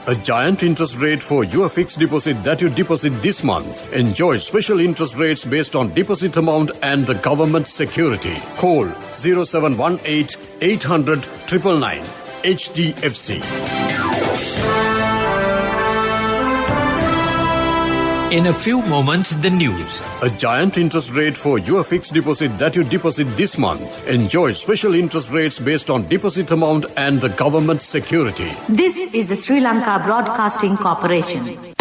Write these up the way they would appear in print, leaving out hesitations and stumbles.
A giant interest rate for your fixed deposit that you deposit this month. Enjoy special interest rates based on deposit amount and the government security. Call 0718 800 999. HDFC. In a few moments, the news. A giant interest rate for your fixed deposit that you deposit this month. Enjoy special interest rates based on deposit amount and the government security. This is the Sri Lanka Broadcasting Corporation.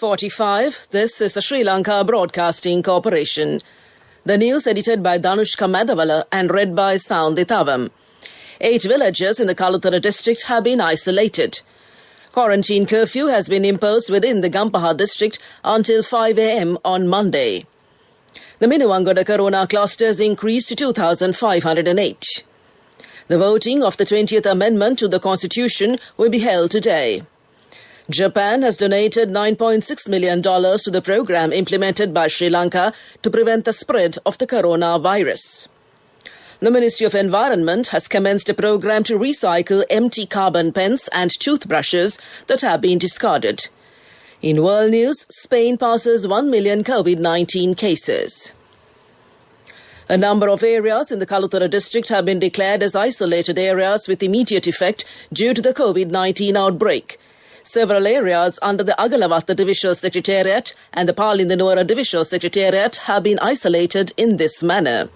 .45, this is the Sri Lanka Broadcasting Corporation. The news edited by Danushka Madavala and read by Soundithavam. 8 villages in the Kalutara district have been isolated. Quarantine curfew has been imposed within the Gampaha district until 5 a.m. on Monday. The Minuwangoda Corona clusters increased to 2,508. The voting of the 20th Amendment to the Constitution will be held today. Japan has donated $9.6 million to the program implemented by Sri Lanka to prevent the spread of the coronavirus. The Ministry of Environment has commenced a program to recycle empty carbon pens and toothbrushes that have been discarded. In world news, Spain passes 1 million COVID-19 cases. A number of areas in the Kalutara district have been declared as isolated areas with immediate effect due to the COVID-19 outbreak. Several areas under the Agalawatha Divisional Secretariat and the Palindanuwara Divisional Secretariat have been isolated in this manner.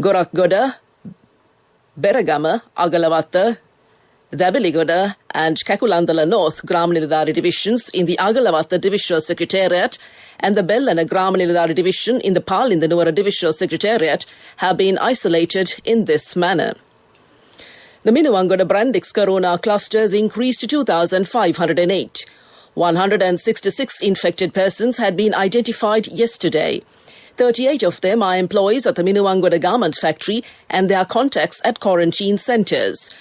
Gorakgoda, Beragama, Agalawatha, Dabiligoda and Kakulandala North Gramanilidari divisions in the Agalawatha Divisional Secretariat and the Bellana Gramanilidari division in the Palindanuwara Divisional Secretariat have been isolated in this manner. The Minuwangoda Brandix Corona clusters increased to 2,508. 166 infected persons had been identified yesterday. 38 of them are employees at the Minuwangoda garment factory and their contacts at quarantine centres.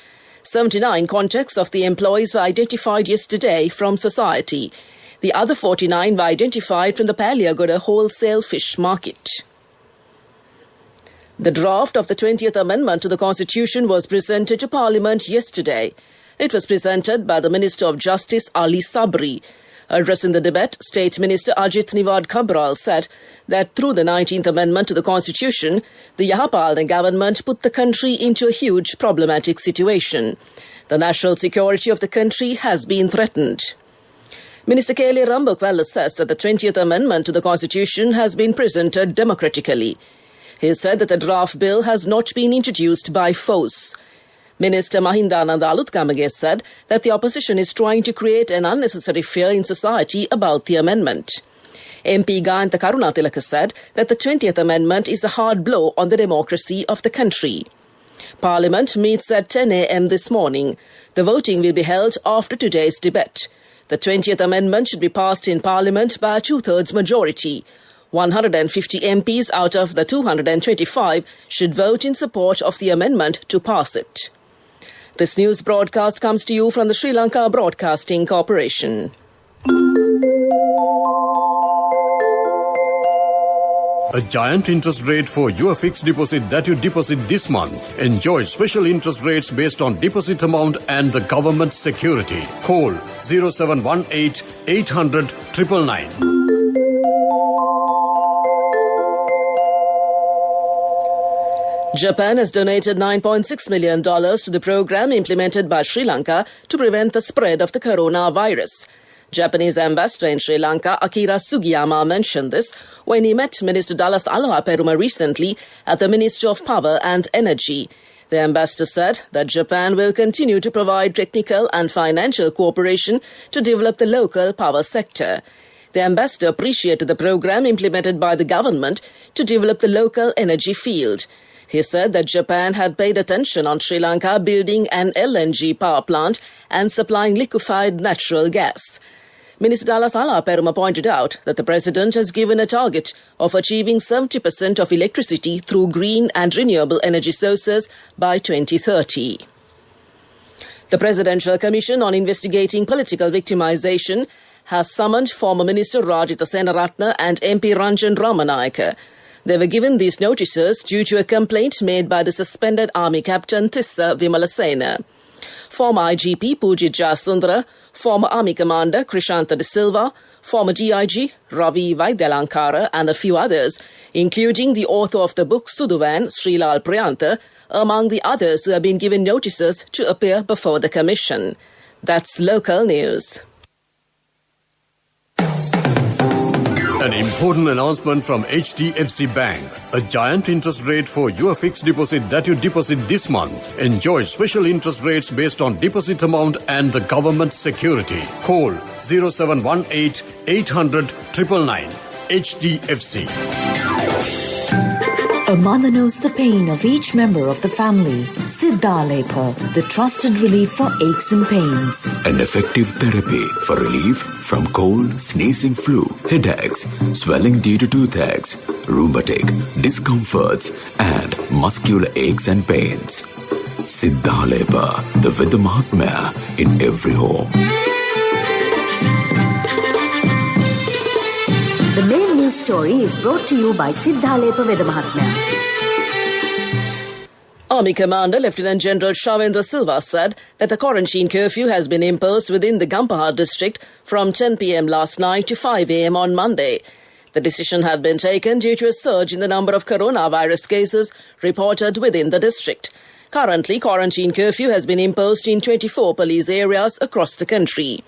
79 contacts of the employees were identified yesterday from society. The other 49 were identified from the Paliagoda wholesale fish market. The draft of the 20th Amendment to the Constitution was presented to Parliament yesterday. It was presented by the Minister of Justice Ali Sabri. Addressing the debate, State Minister Ajit Niwad Kabral said that through the 19th Amendment to the Constitution, the Yahapalana government put the country into a huge problematic situation. The national security of the country has been threatened. Minister Kele Rambokwala says that the 20th Amendment to the Constitution has been presented democratically. He said that the draft bill has not been introduced by force. Minister Mahindananda Alutkamage said that the opposition is trying to create an unnecessary fear in society about the amendment. MP Gayantha Karunatilaka said that the 20th Amendment is a hard blow on the democracy of the country. Parliament meets at 10 a.m. this morning. The voting will be held after today's debate. The 20th Amendment should be passed in Parliament by a two-thirds majority. 150 MPs out of the 225 should vote in support of the amendment to pass it. This news broadcast comes to you from the Sri Lanka Broadcasting Corporation. A giant interest rate for your fixed deposit that you deposit this month. Enjoy special interest rates based on deposit amount and the government security. Call 0718 800 999. Japan has donated $9.6 million to the program implemented by Sri Lanka to prevent the spread of the coronavirus. Japanese ambassador in Sri Lanka, Akira Sugiyama, mentioned this when he met Minister Dallas Aloha Peruma recently at the Ministry of Power and Energy. The ambassador said that Japan will continue to provide technical and financial cooperation to develop the local power sector. The ambassador appreciated the program implemented by the government to develop the local energy field. He said that Japan had paid attention on Sri Lanka building an LNG power plant and supplying liquefied natural gas. Minister Dalasala Peruma pointed out that the President has given a target of achieving 70% of electricity through green and renewable energy sources by 2030. The Presidential Commission on Investigating Political Victimization has summoned former Minister Rajitha Senaratne and MP Ranjan Ramanayake. They were given these notices due to a complaint made by the suspended Army Captain Tissa Vimalasena. Former IGP Pujit Jasundra, former Army Commander Krishanta De Silva, former DIG Ravi Vaidyalankara and a few others, including the author of the book Suduvan, Srilal Priyantha, among the others who have been given notices to appear before the Commission. That's local news. An important announcement from HDFC Bank. A giant interest rate for your fixed deposit that you deposit this month. Enjoy special interest rates based on deposit amount and the government security. Call 0718 800 999. HDFC. A mother knows the pain of each member of the family. Siddha Lepa, the trusted relief for aches and pains. An effective therapy for relief from cold, sneezing, flu, headaches, swelling due to toothaches, rheumatic, discomforts, and muscular aches and pains. Siddha Lepa, the Vedha Mahatmya in every home. The main news story is brought to you by Siddha Lepa Vedha Mahatmya. Army Commander Lieutenant General Shavendra Silva said that the quarantine curfew has been imposed within the Gampahar district from 10 p.m. last night to 5 a.m. on Monday. The decision had been taken due to a surge in the number of coronavirus cases reported within the district. Currently, quarantine curfew has been imposed in 24 police areas across the country.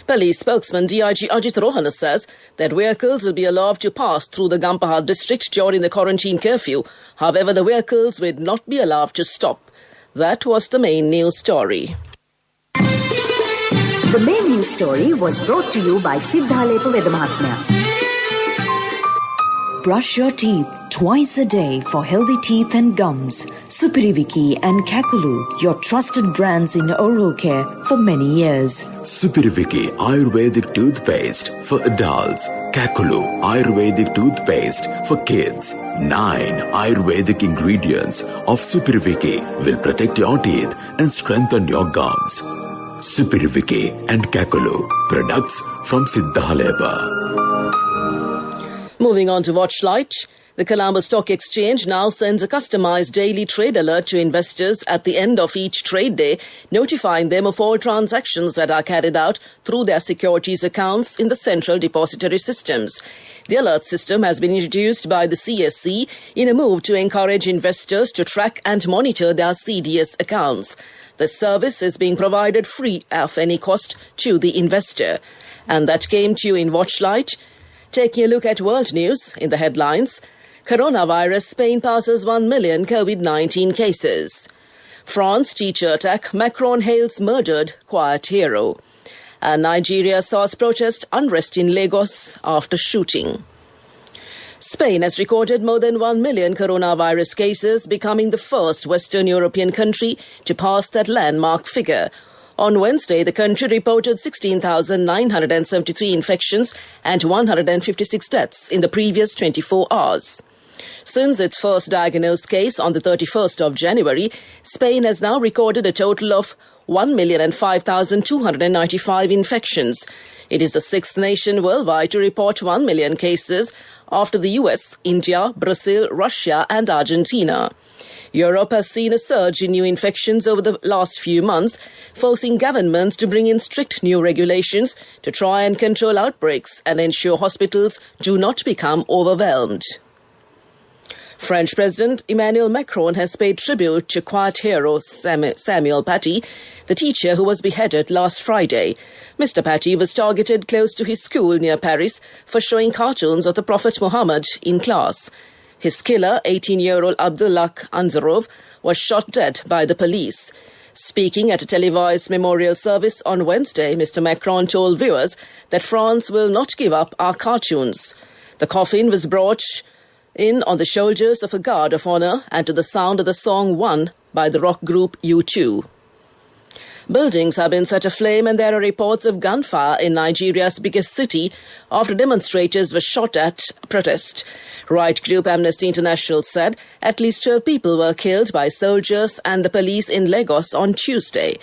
Police spokesman DIG Ajit Rohana says that vehicles will be allowed to pass through the Gampahar district during the quarantine curfew. However, the vehicles would not be allowed to stop. That was the main news story. The main news story was brought to you by Siddha Lepa Vedha Mahatmya. Brush your teeth twice a day for healthy teeth and gums. Supiriviki and Kakulu, your trusted brands in oral care for many years. Supiriviki Ayurvedic toothpaste for adults. Kakulu Ayurvedic toothpaste for kids. 9 Ayurvedic ingredients of Supiriviki will protect your teeth and strengthen your gums. Supiriviki and Kakulu, products from Siddha Lepa. Moving on to Watchlight. The Colombo Stock Exchange now sends a customized daily trade alert to investors at the end of each trade day, notifying them of all transactions that are carried out through their securities accounts in the central depository systems. The alert system has been introduced by the CSE in a move to encourage investors to track and monitor their CDS accounts. The service is being provided free of any cost to the investor. And that came to you in Watchlight. Taking a look at world news in the headlines. Coronavirus, Spain passes 1 million COVID-19 cases. France teacher attack, Macron hails murdered quiet hero. And Nigeria saws protest unrest in Lagos after shooting. Spain has recorded more than 1 million coronavirus cases, becoming the first Western European country to pass that landmark figure. On Wednesday, the country reported 16,973 infections and 156 deaths in the previous 24 hours. Since its first diagnosed case on the 31st of January, Spain has now recorded a total of 1,005,295 infections. It is the sixth nation worldwide to report 1 million cases after the US, India, Brazil, Russia and Argentina. Europe has seen a surge in new infections over the last few months, forcing governments to bring in strict new regulations to try and control outbreaks and ensure hospitals do not become overwhelmed. French President Emmanuel Macron has paid tribute to quiet hero Samuel Paty, the teacher who was beheaded last Friday. Mr. Paty was targeted close to his school near Paris for showing cartoons of the Prophet Muhammad in class. His killer, 18-year-old Abdullah Anzarov, was shot dead by the police. Speaking at a televised memorial service on Wednesday, Mr. Macron told viewers that France will not give up our cartoons. The coffin was brought in on the shoulders of a guard of honor and to the sound of the song One by the rock group U2. Buildings have been set aflame and there are reports of gunfire in Nigeria's biggest city after demonstrators were shot at protest. Right group Amnesty International said at least 12 people were killed by soldiers and the police in Lagos on Tuesday.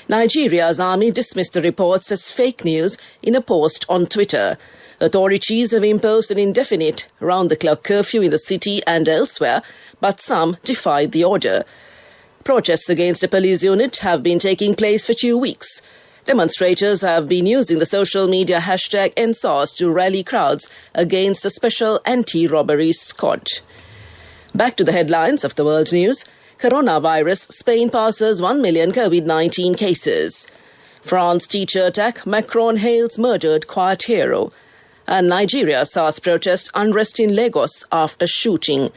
Nigeria's army dismissed the reports as fake news in a post on Twitter. Authorities have imposed an indefinite round-the-clock curfew in the city and elsewhere, but some defied the order. Protests against a police unit have been taking place for 2 weeks. Demonstrators have been using the social media hashtag #EndSARS to rally crowds against a special anti-robbery squad. Back to the headlines of the world news. Coronavirus, Spain passes 1 million COVID-19 cases. France teacher attack, Macron hails murdered quiet hero. And Nigeria SARS protest unrest in Lagos after shooting.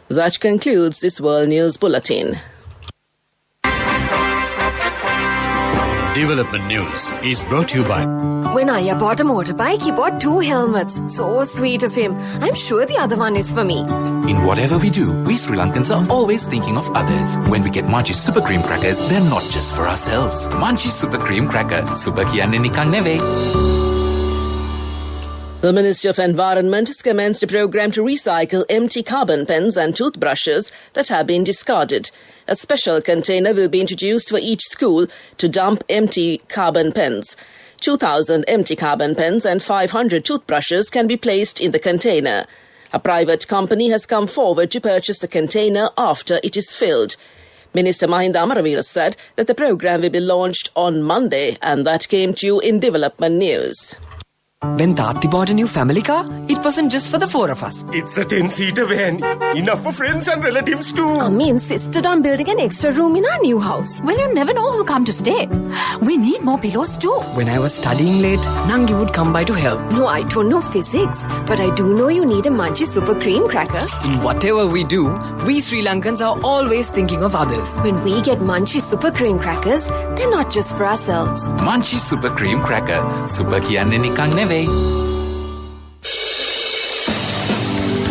That concludes this World News Bulletin. Development News is brought to you by... When Aya bought a motorbike, he bought 2 helmets. So sweet of him. I'm sure the other one is for me. In whatever we do, we Sri Lankans are always thinking of others. When we get Munchie Super Cream Crackers, they're not just for ourselves. Munchie Super Cream Cracker. Super kiyanne nikan neve. The Ministry of Environment has commenced a program to recycle empty carbon pens and toothbrushes that have been discarded. A special container will be introduced for each school to dump empty carbon pens. 2,000 empty carbon pens and 500 toothbrushes can be placed in the container. A private company has come forward to purchase the container after it is filled. Minister Mahinda Amaravira said that the program will be launched on Monday, and that came to you in Development News. When Tati bought a new family car, it wasn't just for the 4 of us. It's a 10-seater van. Enough for friends and relatives too. Mummy insisted on building an extra room in our new house. Well, you never know who'll come to stay. We need more pillows too. When I was studying late, Nangi would come by to help. No, I don't know physics, but I do know you need a Munchie Super Cream Cracker. In whatever we do, we Sri Lankans are always thinking of others. When we get Munchie Super Cream Crackers, they're not just for ourselves. Munchie Super Cream Cracker. Super kiyanne nikan neve.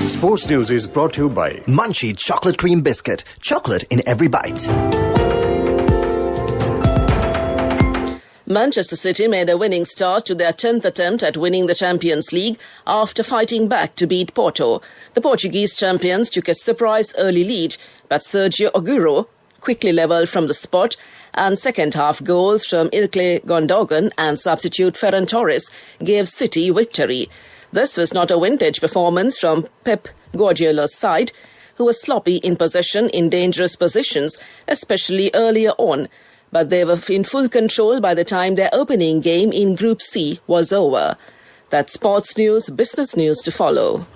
Sports News is brought to you by Munchie Chocolate Cream Biscuit. Chocolate in every bite. Manchester City made a winning start to their 10th attempt at winning the Champions League after fighting back to beat Porto. The Portuguese champions took a surprise early lead, but Sergio Aguero quickly levelled from the spot, and second-half goals from Ilkay Gundogan and substitute Ferran Torres gave City victory. This was not a vintage performance from Pep Guardiola's side, who was sloppy in possession in dangerous positions, especially earlier on, but they were in full control by the time their opening game in Group C was over. That's sports news, business news to follow.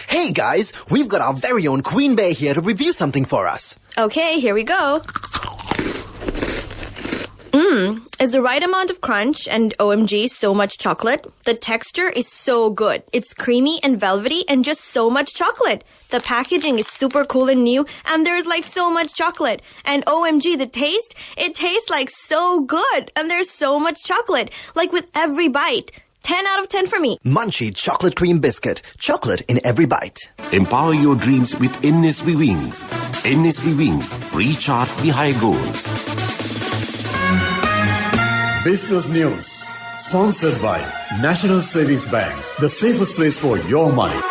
Hey guys, we've got our very own Queen Bear here to review something for us. Okay, here we go. It's the right amount of crunch and OMG, so much chocolate. The texture is so good. It's creamy and velvety and just so much chocolate. The packaging is super cool and new and there's like so much chocolate. And OMG, the taste, it tastes like so good and there's so much chocolate. Like with every bite. 10 out of 10 for me. Munchie Chocolate Cream Biscuit. Chocolate in every bite. Empower your dreams with NSB Wings. NSB Wings. Recharge the high goals. Business News, sponsored by National Savings Bank, the safest place for your money.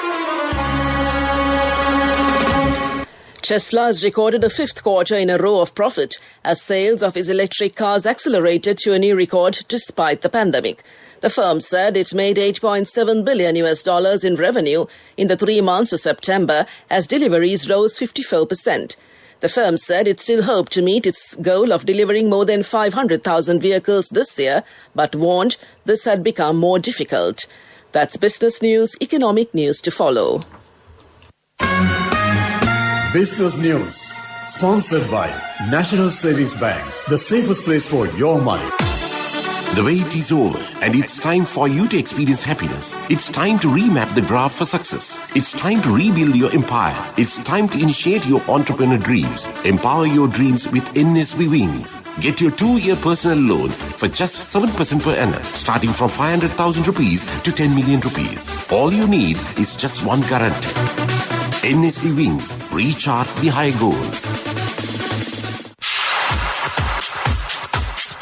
Tesla has recorded a 5th quarter in a row of profit as sales of its electric cars accelerated to a new record despite the pandemic. The firm said it made $8.7 billion in revenue in the 3 months of September as deliveries rose 54%. The firm said it still hoped to meet its goal of delivering more than 500,000 vehicles this year, but warned this had become more difficult. That's business news, economic news to follow. Business News, sponsored by National Savings Bank, the safest place for your money. The wait is over and it's time for you to experience happiness. It's time to remap the graph for success. It's time to rebuild your empire. It's time to initiate your entrepreneur dreams. Empower your dreams with NSB Wings. Get your 2-year personal loan for just 7% per annum, starting from 500,000 rupees to 10 million rupees. All you need is just one guarantee. NSB Wings. Recharge the high goals.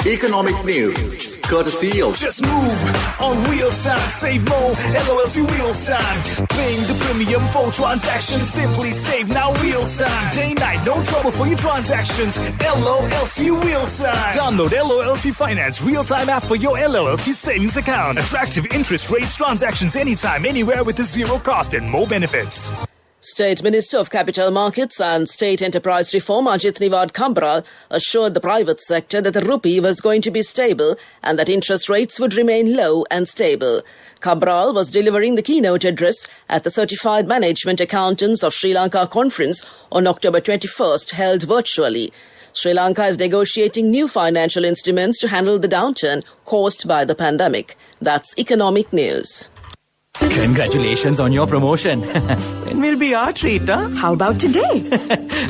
Economic news, courtesy of Just move on real time, save more, LOLC real time. Paying the premium for transactions, simply save now real time. Day night, no trouble for your transactions. LOLC real time. Download LOLC Finance real time app for your LOLC savings account. Attractive interest rates, transactions anytime, anywhere with a zero cost and more benefits. State Minister of Capital Markets and State Enterprise Reform Ajit Niwad Kambral assured the private sector that the rupee was going to be stable and that interest rates would remain low and stable. Kambral was delivering the keynote address at the Certified Management Accountants of Sri Lanka conference on October 21st, held virtually. Sri Lanka is negotiating new financial instruments to handle the downturn caused by the pandemic. That's economic news. Congratulations on your promotion. When will be our treat, huh? How about today?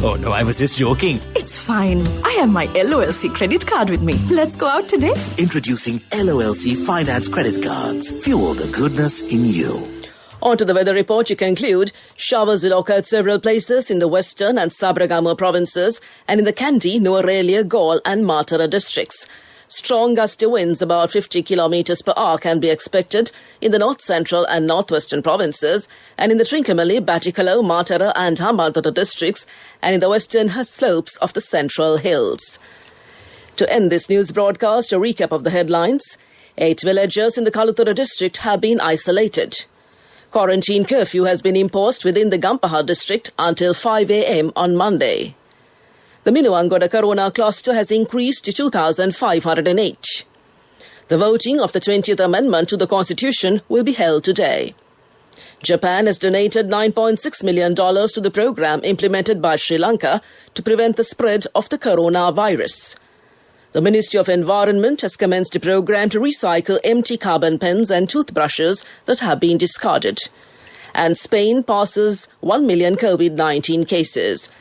Oh no, I was just joking. It's fine. I have my LOLC credit card with me. Let's go out today. Introducing LOLC Finance Credit Cards. Fuel the goodness in you. On to the weather report, you conclude showers will occur at several places in the western and Sabragamuwa provinces and in the Kandy, Nuwara, Galle and Matara districts. Strong gusty winds about 50 kilometers per hour can be expected in the north central and northwestern provinces and in the Trincomalee, Batticaloa, Matara and Hambantota districts and in the western slopes of the central hills. To end this news broadcast, a recap of the headlines. 8 villagers in the Kaluthura district have been isolated. Quarantine curfew has been imposed within the Gampaha district until 5 a.m. on Monday. The Minuangoda Corona cluster has increased to 2,508. The voting of the 20th Amendment to the Constitution will be held today. Japan has donated $9.6 million to the program implemented by Sri Lanka to prevent the spread of the coronavirus. The Ministry of Environment has commenced a program to recycle empty carbon pens and toothbrushes that have been discarded. And Spain passes 1 million COVID-19 cases.